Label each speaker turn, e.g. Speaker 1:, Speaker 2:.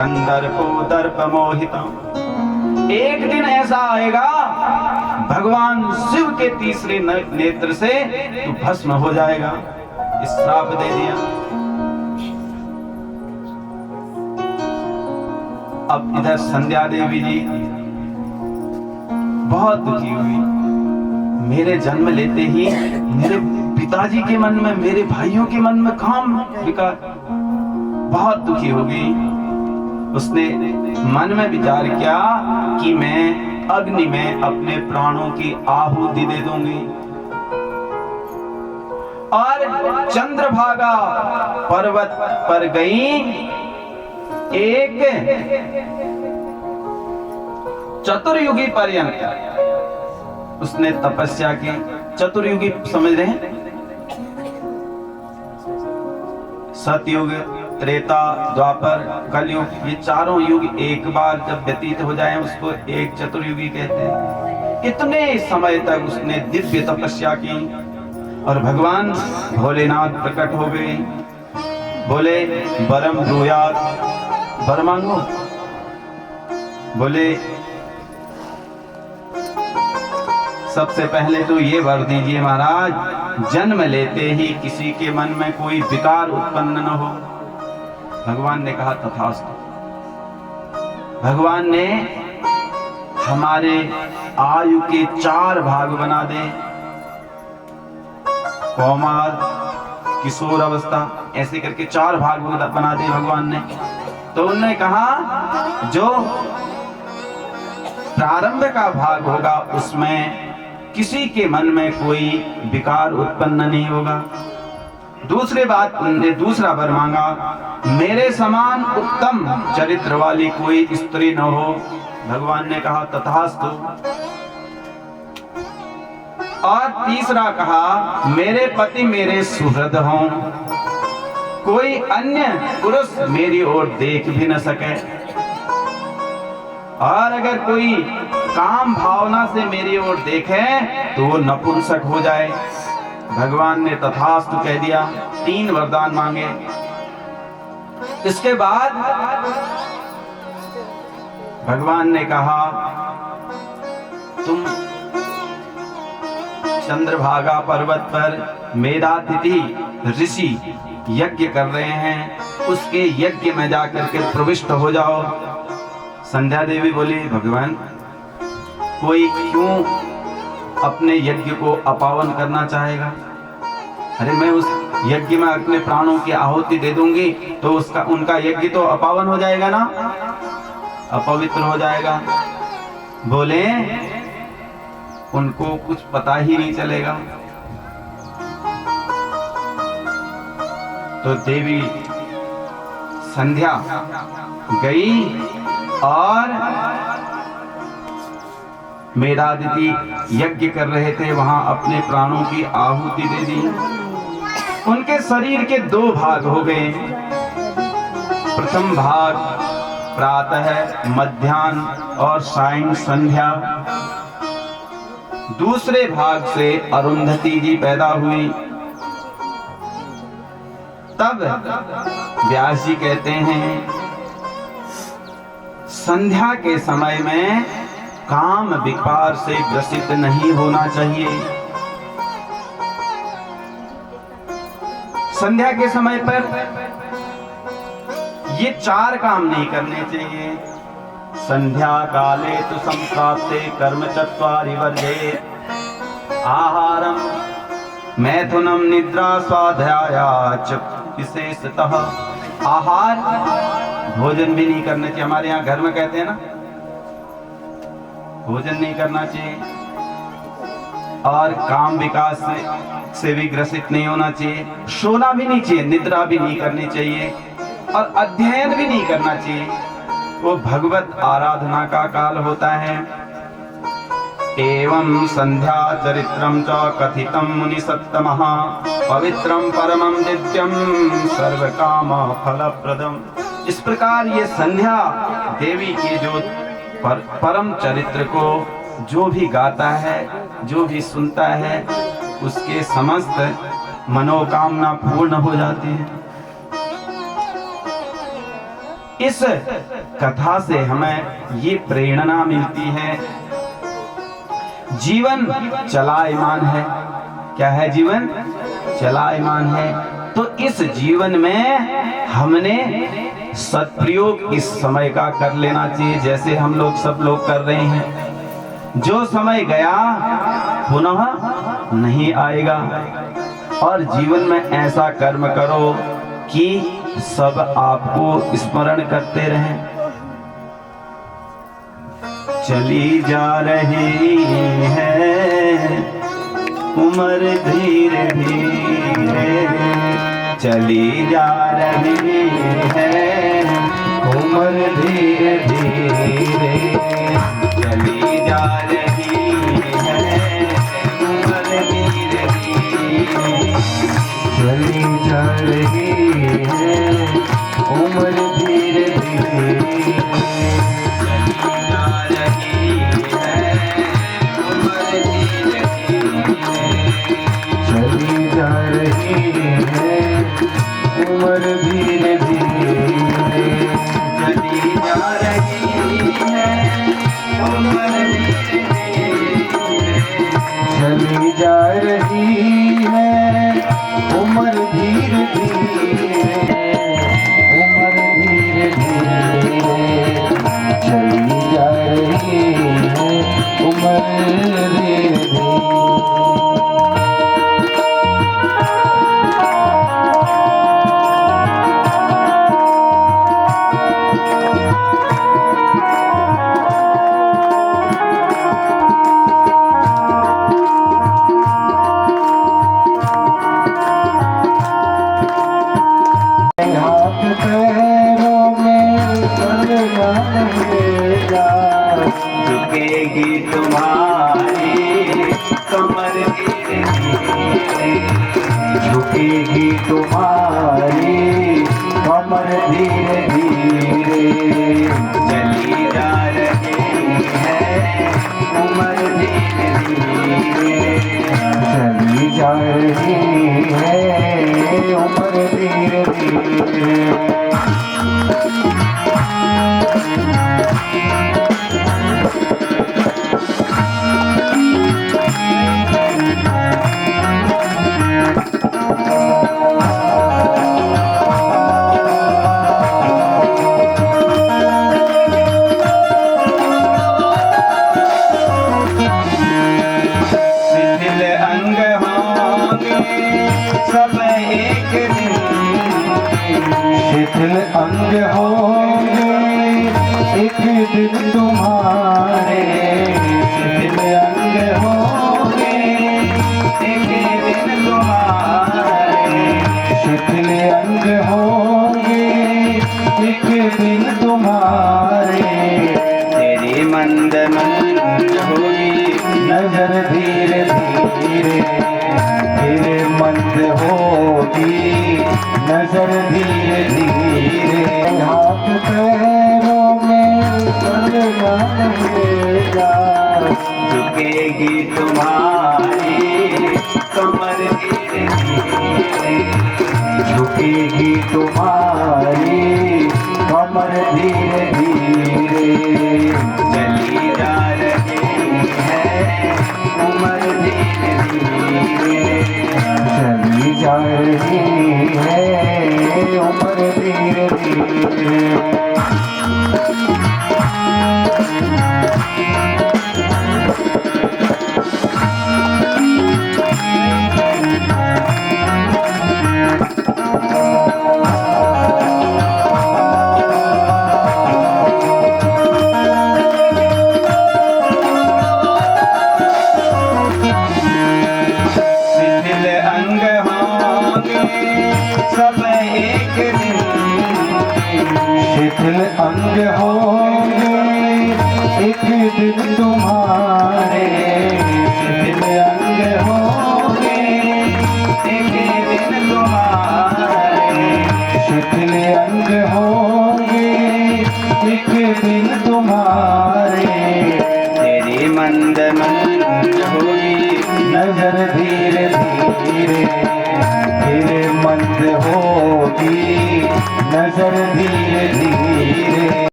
Speaker 1: दर्पो दर्प मोहितम। एक दिन ऐसा आएगा भगवान शिव के तीसरे नेत्र से तू भस्म हो जाएगा। इस श्राप दे दिया। अब इधर संध्या देवी जी बहुत दुखी हुई। मेरे जन्म लेते ही मेरे पिताजी के मन में, मेरे भाइयों के मन में काम विकार, बहुत दुखी हो गई। उसने मन में विचार किया कि मैं अग्नि में अपने प्राणों की आहुति दे दूंगी। और चंद्रभागा पर्वत पर गई। एक चतुर्युगी पर्यंत उसने तपस्या की। चतुर्युगी समझ रहे हैं? सतयुग, त्रेता, द्वापर, कलयुग, ये चारों युग एक बार जब व्यतीत हो जाए उसको एक चतुर्युगी कहते हैं। इतने समय तक उसने दिव्य तपस्या की और भगवान भोलेनाथ प्रकट हो गए। बोले वरम ब्रूयात, वर मांगो। बोले सबसे पहले तो ये वर दीजिए महाराज, जन्म लेते ही किसी के मन में कोई विकार उत्पन्न न हो। भगवान ने कहा तथास्तु। भगवान ने हमारे आयु के 4 भाग बना दे, कौमार, किशोर अवस्था, ऐसे करके 4 भाग बना दे भगवान ने। तो उन्होंने कहा जो प्रारंभ का भाग होगा उसमें किसी के मन में कोई विकार उत्पन्न नहीं होगा। दूसरी बात, उन्होंने दूसरा वर मांगा, मेरे समान उत्तम चरित्र वाली कोई स्त्री न हो। भगवान ने कहा तथास्तु। और तीसरा कहा मेरे पति मेरे सुहृद हों, कोई अन्य पुरुष मेरी ओर देख भी न सके। और अगर कोई काम भावना से मेरी ओर देखे तो वो नपुंसक हो जाए। भगवान ने तथास्तु कह दिया। 3 वरदान मांगे। इसके बाद भगवान ने कहा तुम चंद्रभागा पर्वत पर मेधातिथि ऋषि यज्ञ कर रहे हैं, उसके यज्ञ में जाकर के प्रविष्ट हो जाओ। संध्या देवी बोली भगवान कोई क्यों अपने यज्ञ को अपावन करना चाहेगा? अरे मैं उस यज्ञ में अपने प्राणों की आहुति दे दूंगी तो उनका यज्ञ तो अपावन हो जाएगा ना, अपवित्र हो जाएगा। बोले उनको कुछ पता ही नहीं चलेगा। तो देवी संध्या गई और मेधातिथि यज्ञ कर रहे थे, वहां अपने प्राणों की आहुति दे दी। उनके शरीर के 2 भाग हो गए। प्रथम भाग प्रातः, मध्याह्न और सायं संध्या। दूसरे भाग से अरुंधति जी पैदा हुई। तब व्यास जी कहते हैं संध्या के समय में काम विकार से ग्रसित नहीं होना चाहिए। संध्या के समय पर ये 4 काम नहीं करने चाहिए। संध्या काले तु संप्राप्ते कर्म चत्वारि वर्जेत, आहारम मैथुनम निद्रा स्वाध्याय च विशेषतः। आहार भोजन भी नहीं करना चाहिए। हमारे यहाँ घर में कहते हैं ना भोजन नहीं करना चाहिए। और काम विकास से भी ग्रसित नहीं होना चाहिए। सोना भी नहीं चाहिए, निद्रा भी नहीं करनी चाहिए और अध्ययन भी नहीं करना चाहिए। वो भगवत आराधना का काल होता है। एवं संध्या चरित्रम च कथितम मुनि सत्तमः, पवित्रम परमं दिव्यम सर्व काम फलप्रदम। इस प्रकार ये संध्या देवी की जो परम चरित्र को जो भी गाता है, जो भी सुनता है, उसके समस्त मनोकामना पूर्ण हो जाती है। इस कथा से हमें ये प्रेरणा मिलती है, जीवन चलायमान है। क्या है? जीवन चलायमान है। तो इस जीवन में हमने सदप्रयोग इस समय का कर लेना चाहिए, जैसे हम लोग सब लोग कर रहे हैं। जो समय गया पुनः नहीं आएगा, और जीवन में ऐसा कर्म करो कि सब आपको स्मरण करते रहें। चली जा रही है उम्र धीरे धीरे, चली जा रही है उम्र धीरे धीरे, चली जा रही है उम्र धीरे धीरे, चली जा रही है उम्र धीरे धीरे, चली जा रही है उम्र धीरे धीरे, चली जा रही है उम्र धीरे धीरे, चली जा रही है उम्र धीरे धीरे, चली जा रही है उम्र धीरे धीरे, उम्र धीरे धीरे, चली जा रही है उम्र धीरे धीरे। झुकेगी तुम्हारी कमर धीरे धीरे, झुकेगी तुम्हारी कमर धीरे धीरे, चली जा रही है उम्र धीरे धीरे, चली जा रही है उम्र धीरे धीरे। सब एक दिन शिथिल अंग होंगे, एक दिन तुम्हारे शिथिल अंग होंगे, एक दिन तुम्हारे शिथिल अंग होंगे, एक दिन तुम्हारे। तेरी मंद मंद होगी नजर धीरे धीरे, तेरे मंद होगी नजर धीरे धीरे, हाथ पैरों में चलना लगेगा, झुकेगी तुम्हारी कमर धीरे धीरे, झुकेगी तुम्हारी कमर धीरे धीरे, चली जा रही है उम्र धीरे धीरे, चली जा रही है उम्र धीरे धीरे। सब एक दिन शिथिल अंग होंगे, एक दिन तुम्हारे शिथिल अंग होंगे, एक दिन तुम्हारे शिथिल अंग होंगे, एक दिन तुम्हारे। तेरी मंद मंद होगी नजर धीरे धीरे, तेरे मंद होगी
Speaker 2: नजर धीरे धीरे